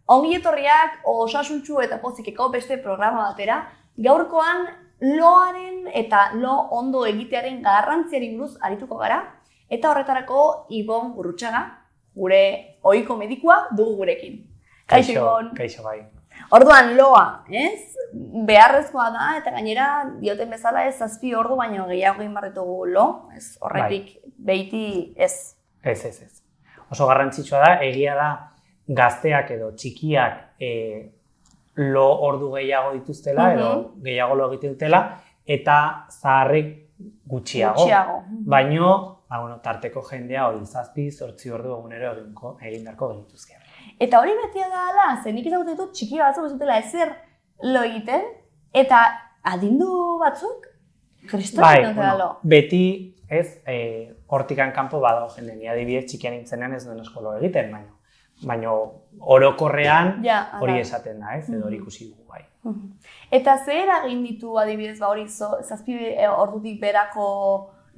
Ongi etorriak osasuntsu eta pozikeko beste programa batera. Gaurkoan loaren eta lo ondo egitearen garrantziari buruz arituko gara. Eta horretarako Ibon Gurrutxaga, gure ohiko medikua, dugu gurekin. Kaixo, Ibon. Kaixo, bai. Orduan loa, ez? Beharrezkoa da eta gainera dioten bezala ez 7 ordu baino gehiago egin behar ditugu lo, ez? Horretik behiti ez. Ez. Oso garrantzitsua da, egia da gazteak edo txikiak lo ordu gehiago dituztela edo gehiago lo egiten dutela eta zaharrek gutxiago. Baino, tarteko jendea hori 7-8 ordu egunero egin beharko genituzke. Eta hori beti da ala, nik ezagutzen ditut txiki batzuk ez dutela ezer lo egiten eta adindu batzuk kristotik dutela lo. Beti ez, hortikan kanpo badago jende, ni adibidez txikian nintzenean ez duen asko lo egiten, baina orokorrean hori esaten da, ez, edo hori ikusi dugu bai. Eta zer eragin ditu adibidez hori 7 ordutik berako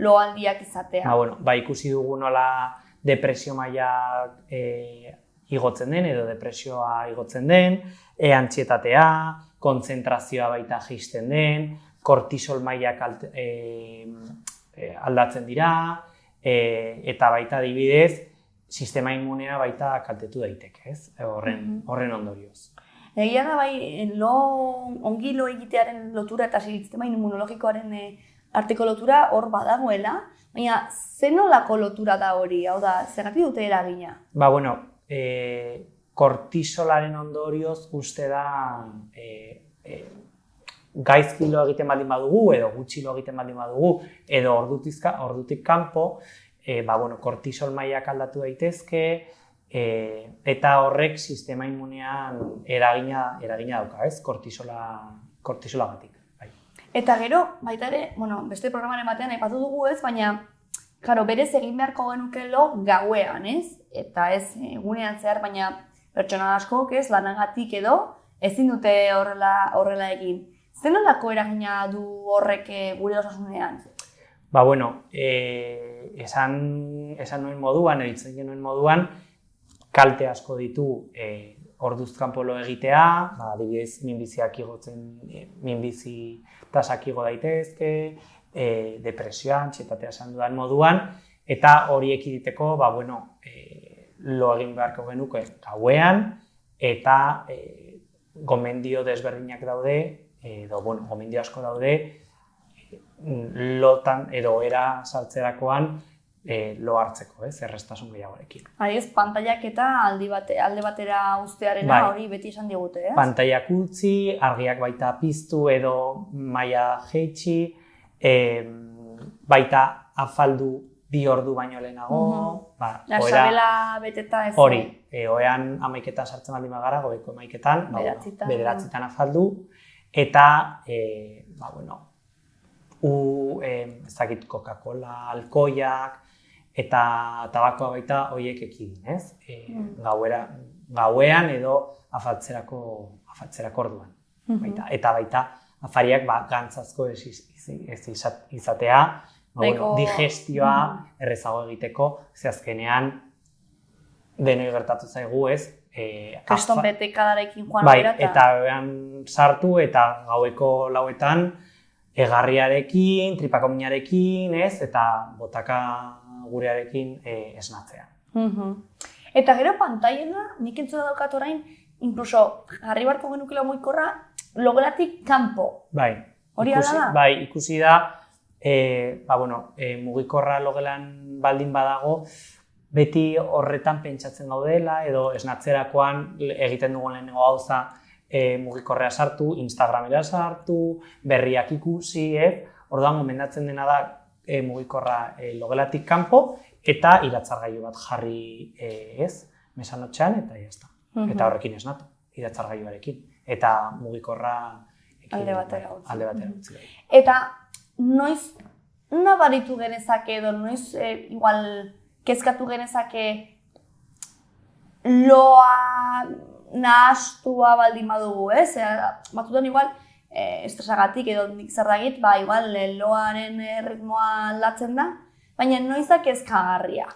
loaldiak izatea? Ikusi dugu nola depresio mailak igotzen den edo depresioa igotzen den, antsietatea, kontzentrazioa baita jaisten den, kortisol mailak aldatzen dira, eta baita adibidez, sistema immunea baita kaltetu daiteke, ez? Horren ondorioz. Egia da bai, ongi lo egitearen lotura eta sistema immunologikoaren arteko lotura hor badagoela, baina zer nolako lotura da hori, hau da, zergatik dute eragina? Kortisolaren ondorioz uste da gaizki lo egiten baldin badugu, edo gutxi lo egiten baldin badugu, edo ordutik kanpo, kortisol mailak aldatu daitezke, eta horrek sistema immunean eragina dauka, ez? Kortisolagatik. Eta gero, baita ere, beste programaren batean aipatu dugu ez, baina berez egin beharko genuke lo gauean, ez? Eta ez egunean zehar, baina pertsona askok ez, lanagatik edo, ezin dute horrela egin. Zer nolako eragina du horrek gure osasunean? Esan nuen moduan, eritzen genuen moduan, kalte asko ditu orduz kanpo lo egitea, adibidez minbizi tasak igo daitezke, depresioa, antsietatea esan dudan moduan, eta hori ekiditeko, lo egin beharko genuke gauean, eta gomendio desberdinak daude, edo gomendio asko daude, lotan edo era sartzerakoan lo hartzeko, errestasun gehiagorekin. Adibidez, pantailak eta alde batera uztearena hori beti esan digute, ez? Pantailak utzi, argiak baita piztu edo maila jeitsi, baita afaldu 2 ordu baino lehenago. Sabela beteta ez. Hori, oean 11etan sartzen baldin bagara, goiko 11etan, 9etan afaldu, eta, Coca-Cola, alkoiak, eta tabakoa baita horiek ekidin, ez? Gauean edo afaltzerako orduan. Eta baita afariak gantzazko ez izatea, digestioa errezago egiteko, ze azkenean denoi gertatu zaigu, ez? Kriston betekadarekin joan behar eta behan sartu eta gaueko 4etan egarriarekin, tripakominarekin, ez? Eta botaka gurearekin esnatzea. Eta gero pantailena, nik entzuna daukat orain, inkluso jarri barko genukela mugikorra, logelatik kanpo. Hori ala da? Bai, ikusi da, mugikorra logelan baldin badago, beti horretan pentsatzen gaudela, edo esnatzerakoan egiten dugun lehenengo gauza mugikorrea sartu, Instagramera sartu, berriak ikusi, orduan gomendatzen dena da mugikorra logelatik kanpo, eta iratzargailu bat jarri mesanotxean, eta jazta. Eta horrekin esnatu, iratzargailuarekin. Eta mugikorra alde batera utzi. Eta noiz nabaritu genezake edo noiz igual kezkatu genezake loa nahastua baldin badugu, ez? Batzutan igual estresagatik edo nik zer dagit, igual loaren ritmoa aldatzen da, baina noizak kezkagarria.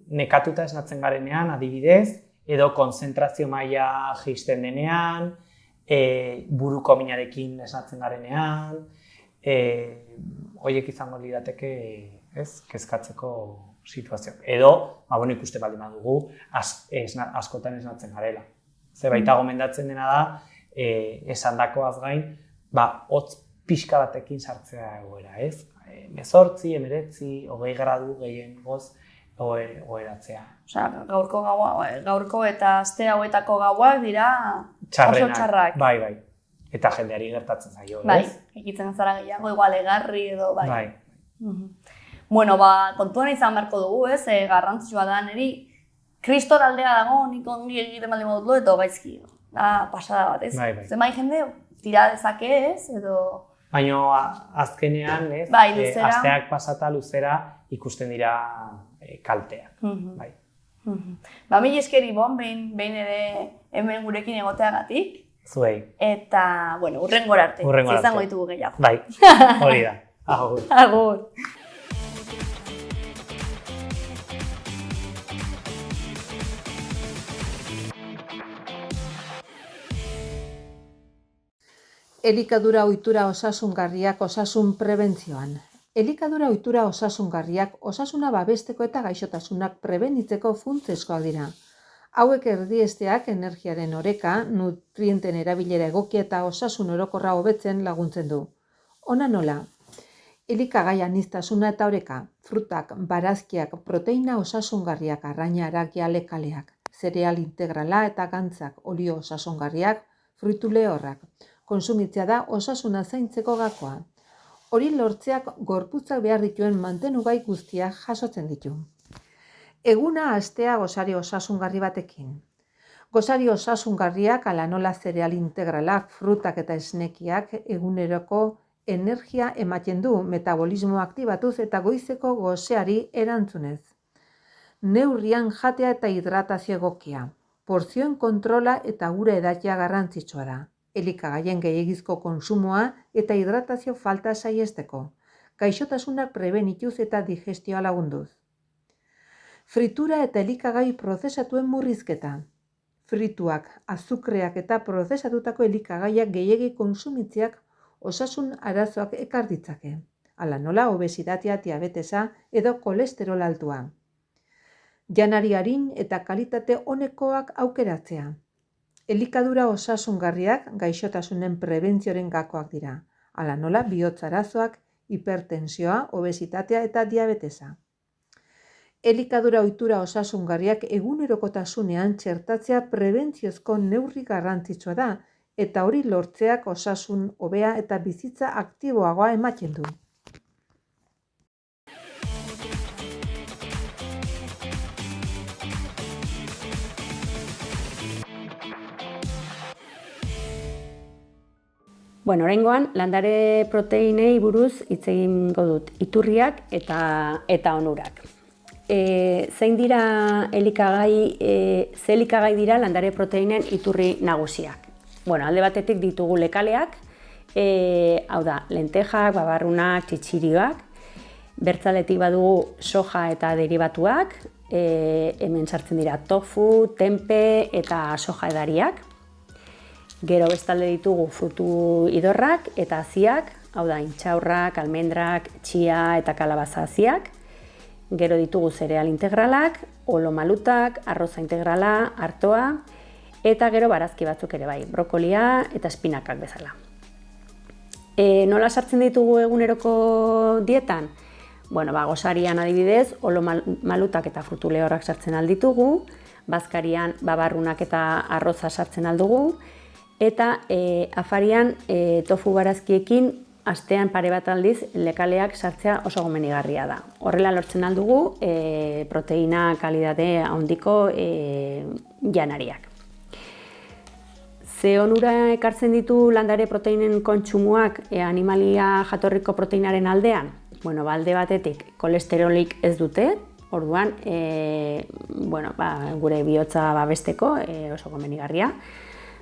Nekatuta esnatzen garenean, adibidez, edo konzentrazio maila jaisten denean, buruko minarekin esnatzen garenean, horiek izango lirateke, kezkatzeko situazioak. Edo, ikuste baldin badugu, askotan esnatzen garela. Ze baita gomendatzen dena da, esandakoaz gain, hotz pixka batekin sartzea egoera, ez? 18, 19, 20 gradu gehiengoz oheratzea. Osea, gaurko eta aste hauetako gauak dira oso txarrak. Bai. Eta jendeari gertatzen zaio, ez? Bai, ekitzen zara gehiago, igual egarri edo, bai. Bai. Bueno, kontuan izan beharko dugu, ez? Garrantzitsua da, niri kriston aldea dago, nik ongi egiten baldin badut edo gaizki. Pasada bat, ez? Bai. Zenbait jende, tira dezake, ez? Edo... Baina azkenean, ez? Bai, luzera. Asteak pasata luzera ikusten dira kalteak. Bai. Mila eskeri behin ere hemen gurekin egoteagatik. Zuei. Eta, bueno, urrengora arte. Izango ditugu gehiago. Bai, hori da. Agur. Agur. Elikadura ohitura osasungarriak osasun prebentzioan. Elikadura ohitura osasungarriak osasuna babesteko eta gaixotasunak prebenitzeko funtsezkoak dira. Hauek erdiesteak energiaren oreka, nutrienten erabilera egokia eta osasun orokorra hobetzen laguntzen du. Ona nola? Elikagai aniztasuna eta oreka, frutak, barazkiak, proteina osasungarriak, arraina, aragia, lekaleak, zereal integrala eta gantzak, olio osasungarriak, fruitu lehorrak. Konsumitzea da osasuna zaintzeko gakoa. Hori lortzeak gorputzak behar dituen mantenugai guztiak jasotzen ditu. Eguna hastea gosari osasungarri batekin. Gosari osasungarriak ala nola zereal integralak, frutak eta esnekiak eguneroko energia ematen du metabolismo aktibatuz eta goizeko goseari erantzunez. Neurrian jatea eta hidratazio egokia. Porzioen kontrola eta ura edatea garrantzitsua da. Elikagaien gehiegizko konsumoa eta hidratazio falta saiesteko. Gaixotasunak prebenituz eta digestioa lagunduz. Fritura eta elikagai prozesatuen murrizketa. Frituak, azukreak eta prozesatutako elikagaiak gehiegi konsumitzeak osasun arazoak ekar ditzake. Hala nola obesitatea, diabetesa edo kolesterol altua. Janari arin eta kalitate onekoak aukeratzea. Elikadura osasungarriak gaixotasunen prebentzioren gakoak dira. Hala nola bihotz arazoak, hipertensioa, obesitatea eta diabetesa. Elikadura ohitura osasungarriak egunerokotasunean txertatzea prebentziozko neurri garrantzitsua da eta hori lortzeak osasun hobea eta bizitza aktiboagoa ematen du. Bueno, oraingoan landare proteinei buruz hitz egingo dut, iturriak eta onurak. Zein dira ze elikagai dira landare proteinen iturri nagusiak? Bueno, alde batetik ditugu lekaleak, hau da, lentejak, babarrunak, txitxirioak, bertzaletik badugu soja eta derivatuak, hemen sartzen dira tofu, tempe eta soja edariak. Gero bestalde ditugu frutu idorrak eta haziak, hau da, intxaurrak, almendrak, txia eta kalabaza haziak. Gero ditugu zereal integralak, olo malutak, arroza integrala, artoa, eta gero barazki batzuk ere bai, brokolia eta espinakak bezala. Nola sartzen ditugu eguneroko dietan? Bueno, gosarian adibidez, olo malutak eta frutu lehorrak sartzen alditugu, bazkarian babarrunak eta arroza sartzen aldugu, eta afarian tofu barazkiekin astean pare bat aldiz lekaleak sartzea oso gomenigarria da. Horrela lortzen aldugu proteina kalidade handiko janariak. Ze onura ekartzen ditu landare proteinen kontsumoak animalia jatorriko proteinaren aldean? Bueno, alde batetik kolesterolik ez dute, orduan gure bihotza babesteko oso gomenigarria.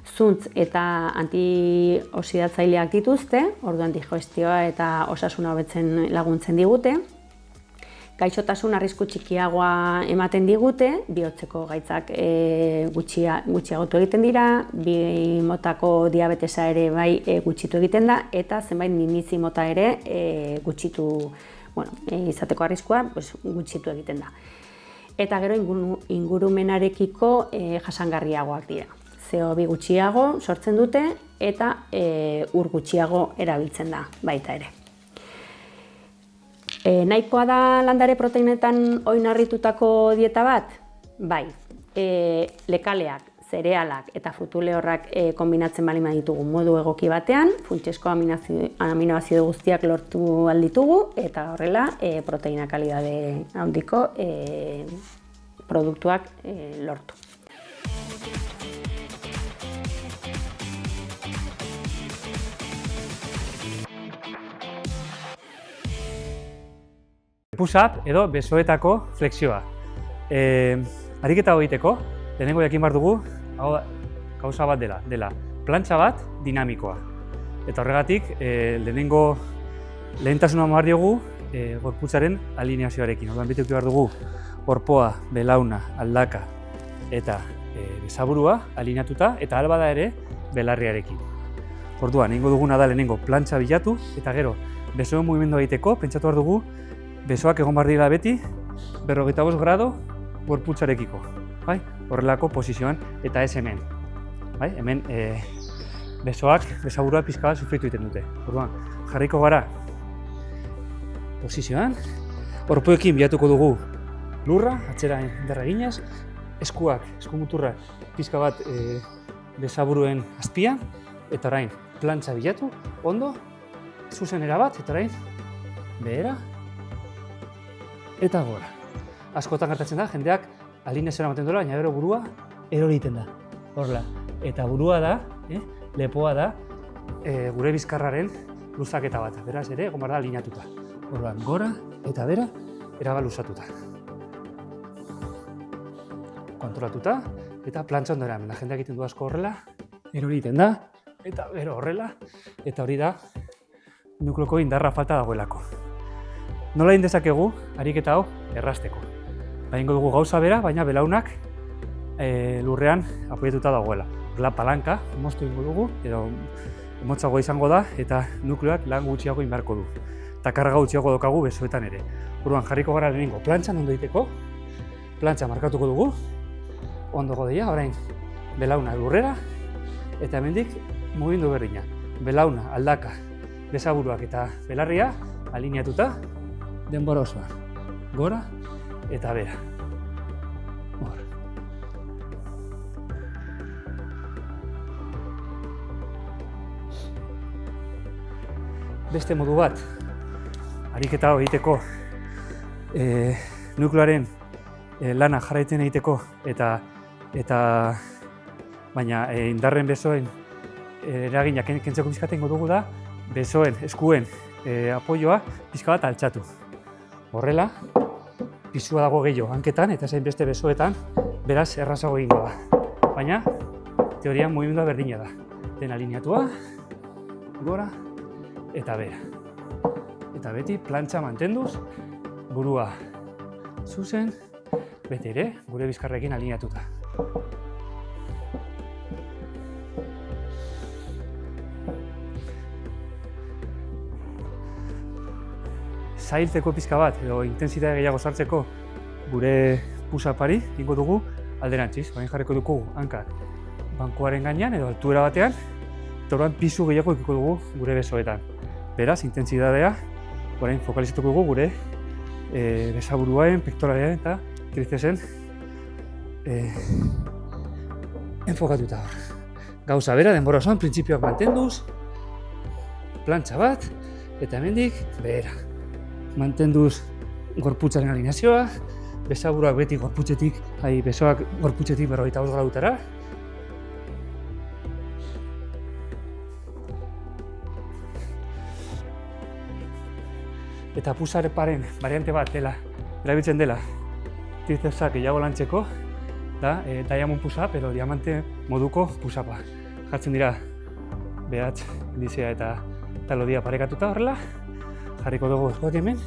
Zuntz eta antioxidatzaileak dituzte, orduan digestioa eta osasuna hobetzen laguntzen digute. gaixotasun arrisku txikiagoa ematen digute, bihotzeko gaitzak gutxiagotu egiten dira, bi motako diabetesa ere bai gutxitu egiten da, eta zenbait minbizi mota ere izateko arriskua gutxitu egiten da. Eta gero ingurumenarekiko jasangarriagoak dira. CO2 gutxiago sortzen dute eta ur gutxiago erabiltzen da baita ere. Nahikoa da landare proteinetan oinarritutako dieta bat? Bai, lekaleak, zerealak eta frutu lehorrak kombinatzen baldin baditugu modu egoki batean, funtsezko aminoazido guztiak lortu alditugu eta horrela proteina kalidade handiko produktuak lortu. Push-up edo besoetako flexioa. Ariketa hau egiteko, lehenengo jakin behar dugu, gauza bat dela plantxa bat dinamikoa. Eta horregatik, lehentasuna behar diogu gorputzaren alineazioarekin. Orduan bituki behar dugu gorpoa, belauna, aldaka eta besaburua alineatuta eta albada ere belarriarekin. Orduan, egingo duguna da lehenengo plantxa bilatu eta gero besoen mugimendua egiteko pentsatu behar dugu besoak egon behar dira beti 45 grado gorputzarekiko, bai? Horrelako posizioan eta ez hemen. Bai? Hemen besaburua pixka bat sufritu egiten dute. Orduan, jarriko gara posizioan, gorpuekin bilatuko dugu lurra, atzera indarra eginez, eskumuturra pixka bat besaburuen azpian, eta orain plantxa bilatu, ondo, zuzenera bat, eta orain behera, eta gora. Askotan gertatzen da, jendeak alineazioa ematen duela, baina gero burua erori egiten da. Horrela. Eta burua da, lepoa da, gure bizkarraren luzaketa bat. Beraz ere, egon behar da alineatuta. Orduan, gora eta bera, erabat luzatuta. Kontrolatuta, eta plantxa ondo eramen. Jendeak egiten du asko horrela, erori egiten da, eta gero horrela, eta hori da, nukleoko indarra falta dagoelako. Nola egin dezakegu ariketa hau errazteko. Egingo dugu gauza bera, baina belaunak lurrean apoiatuta dagoela. Horrela palanka, moztu egingo dugu, edo motzagoa izango da, eta nukleoak lan gutxiago inbarko du. Eta karga gutxiago daukagu besoetan ere. Orduan jarriko gara lehenengo plantxan ondo egiteko, plantxa markatuko dugu, ondo godeia, orain belauna lurrera, eta hemendik mugimendu berdina. Belauna, aldaka, besaburuak eta belarria alineatuta, denbora osoan. Gora eta bera. Hor. Beste modu bat, ariketa hau egiteko, nukleoaren lana jarraitzen egiteko eta baina indarren besoen eragina kentzeko pixka bat egingo dugu da besoen, eskuen apoioa pixka bat altxatu. Horrela, pisua dago gehiago hanketan eta zain beste besoetan, beraz errazago egingo da. Baina, teorian mugimendua berdina da. Den alineatua, gora eta bera. Eta beti plantxa mantenduz, burua zuzen, beti ere gure bizkarrekin alineatuta. Zailtzeko pixka bat edo intentsitate gehiago sartzeko gure push-upari egingo dugu alderantziz. Orain jarriko dugu hankak bankuaren gainean edo altuera batean, eta orain pisu gehiago edukiko dugu gure besoetan. Beraz, intentsitatea orain fokalizatuko dugu gure besaburuaren, pektoralean eta trizepsen enfokatuta hor. Gauza bera, denbora osoan, printzipioak mantenduz, plantxa bat, eta hemendik behera. Mantenduz gorputzaren alineazioa, besaburuak beti gorputzetik, besoak gorputzetik 45 gradutara. Eta push-uparen variante bat erabiltzen dela tricepsak gehiago lantzeko, da diamond push-up edo diamante moduko push-upa. Jartzen dira behatz, indizea eta talodia parekatuta horrela. Jarriko dugu eskuak hemen,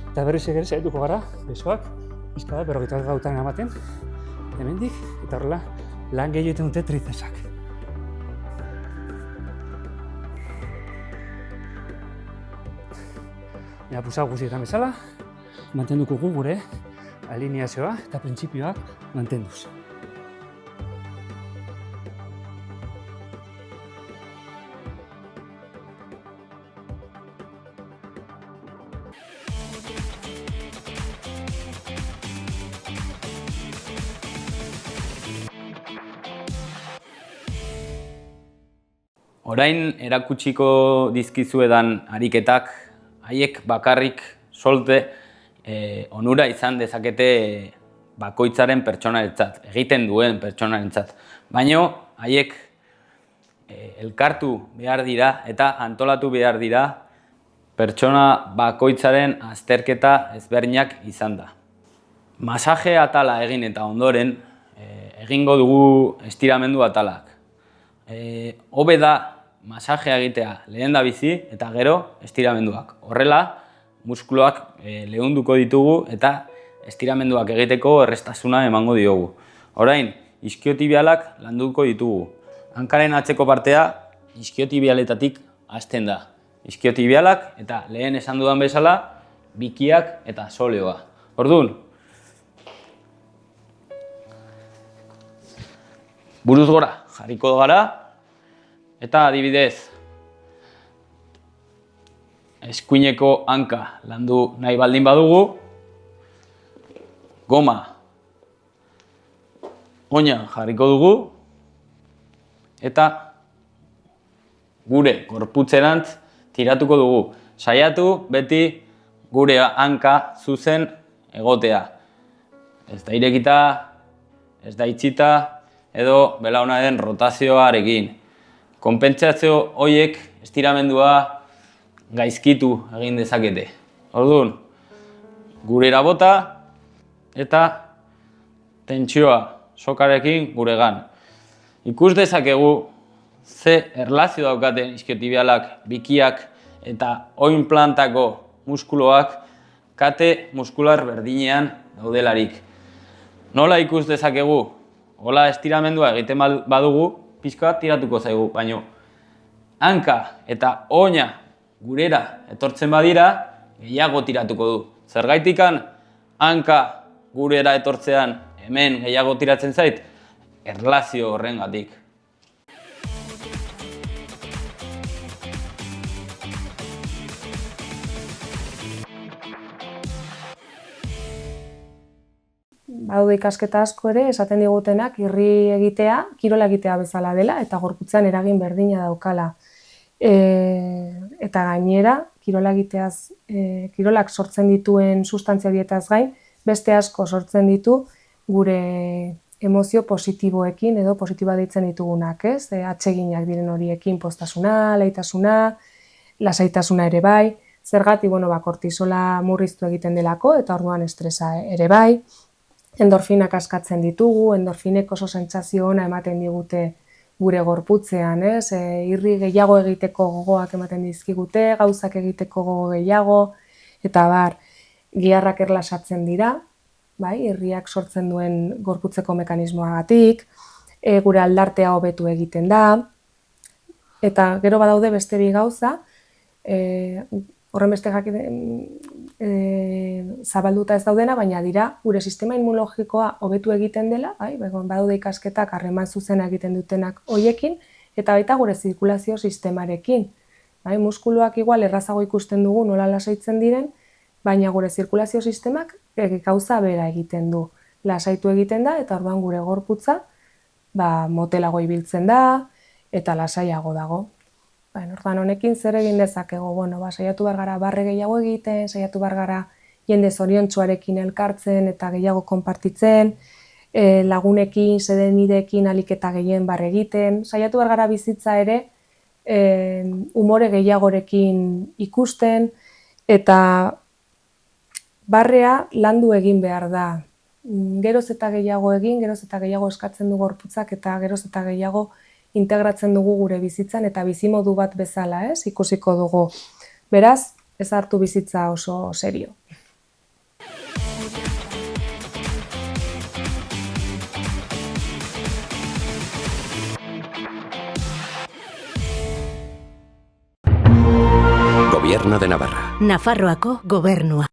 Eta berriz ere saiatuko gara, besoak, pixka bat 41 gradutan ematen, hemendik, eta horrela, lan gehiago egiten dute trizesak. Eta pusa guztietan bezala, mantenduko gu gure alineazioa eta printzipioak mantenduz. Orain erakutsiko dizkizuedan ariketak, haiek bakarrik solte onura izan dezakete bakoitzaren pertsonarentzat, egiten duen pertsonarentzat. Baina haiek elkartu behar dira eta antolatu behar dira pertsona bakoitzaren azterketa ezberdinak izan da. Masaje atala egin eta ondoren egingo dugu estiramendu atalak. Hobe da masajea egitea lehen da bizi eta gero estiramenduak. Horrela, muskuluak leunduko ditugu eta estiramenduak egiteko errestasuna emango diogu. Orain, iskiotibialak landuko ditugu. Hankaren atzeko partea iskiotibialetatik hasten da. Iskiotibialak eta lehen esan dudan bezala, bikiak eta soleoa. Orduan, buruz gora jarriko gara, eta adibidez, eskuineko hanka landu nahi baldin badugu, goma oinan jarriko dugu, eta gure gorputzerantz tiratuko dugu. Saiatu beti gure hanka zuzen egotea. Ez da irekita, ez da itxita, edo belaunaren rotazioarekin. Konpentsazio horiek estiramendua gaizkitu egin dezakete. Orduan, gurera bota eta tentsioa sokarekin guregan. Ikus dezakegu ze erlazio daukaten iskiotibialak, bikiak eta oin plantako muskuloak kate muskular berdinean daudelarik. Nola ikus dezakegu? Hola estiramendua egiten badugu, pixka bat tiratuko zaigu, baina hanka eta oina gurera etortzen badira, gehiago tiratuko du. Zergaitikan hanka gurera etortzean hemen gehiago tiratzen zait, erlazio horrengatik. Badaude ikasketa asko ere esaten digutenak irri egitea, kirola egitea bezala dela eta gorputzean eragin berdina daukala. Eta gainera, kirola egiteaz, kirolak sortzen dituen sustantzia horietaz gain, beste asko sortzen ditu gure emozio positiboekin edo positiboa deitzen ditugunak, ez? Atseginak diren horiekin poztasuna, laitasuna, lasaitasuna ere bai, zergatik, kortisola murriztu egiten delako eta orduan estresa ere bai. Endorfinak askatzen ditugu, endorfinek oso sentsazio ona ematen digute gure gorputzean, ez? Irri gehiago egiteko gogoak ematen dizkigute, gauzak egiteko gogo gehiago, eta giharrak erlasatzen dira, bai, irriak sortzen duen gorputzeko mekanismoagatik, gure aldartea hobetu egiten da, eta gero badaude beste bi gauza, horren beste zabalduta ez daudena, baina dira gure sistema immunologikoa hobetu egiten dela, badaude ikasketak harreman zuzena egiten dutenak hoiekin, eta baita gure zirkulazio sistemarekin. Muskuluak igual errazago ikusten dugu nola lasaitzen diren, baina gure zirkulazio sistemak gauza bera egiten du. Lasaitu egiten da, eta orduan gure gorputza motelago ibiltzen da, eta lasaiago dago. Orduan honekin zer egin dezakegu, saiatu behar gara barre gehiago egiten, saiatu behar gara jende zoriontsuarekin elkartzen eta gehiago konpartitzen, lagunekin, sedenideekin alik eta gehien barre egiten, saiatu behar gara bizitza ere umore gehiagorekin ikusten, eta barrea landu egin behar da. Geroz eta gehiago egin, geroz eta gehiago eskatzen du gorputzak eta geroz eta gehiago integratzen dugu gure bizitzan eta bizimodu bat bezala, ikusiko dugu. Beraz, ez hartu bizitza oso serio. Gobierno de Navarra. Nafarroako gobernua.